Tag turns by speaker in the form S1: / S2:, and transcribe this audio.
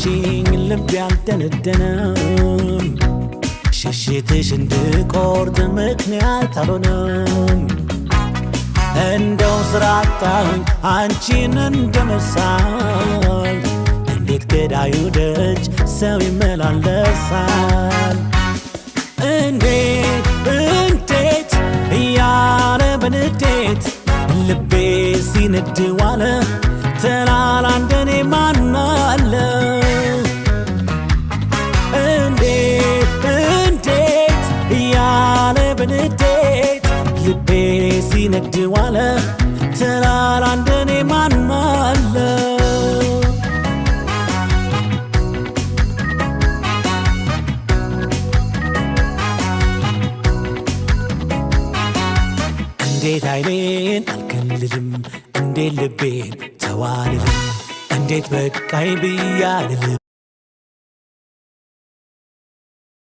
S1: ልብ ያልተነደነም ሽሽትሽ እንድቆርጥ ምክንያት አልሆነም እንደው ስራታኝ አንቺን እንደመሳል እንዴት ገዳዩ ደጅ ሰው ይመላለሳል እንዴት እያለ በንዴት ልቤ ሲነድ ዋለ ተላላ እንደኔ ማን አለ እንዴት እያለ በንዴት ልቤ ሲነድ ዋለ ተላላ እንደኔ ማን አለ እንዴት አይኔን አልከልልም እንዴት ልቤን ተዋልልም እንዴት በቃኝ ብያልልም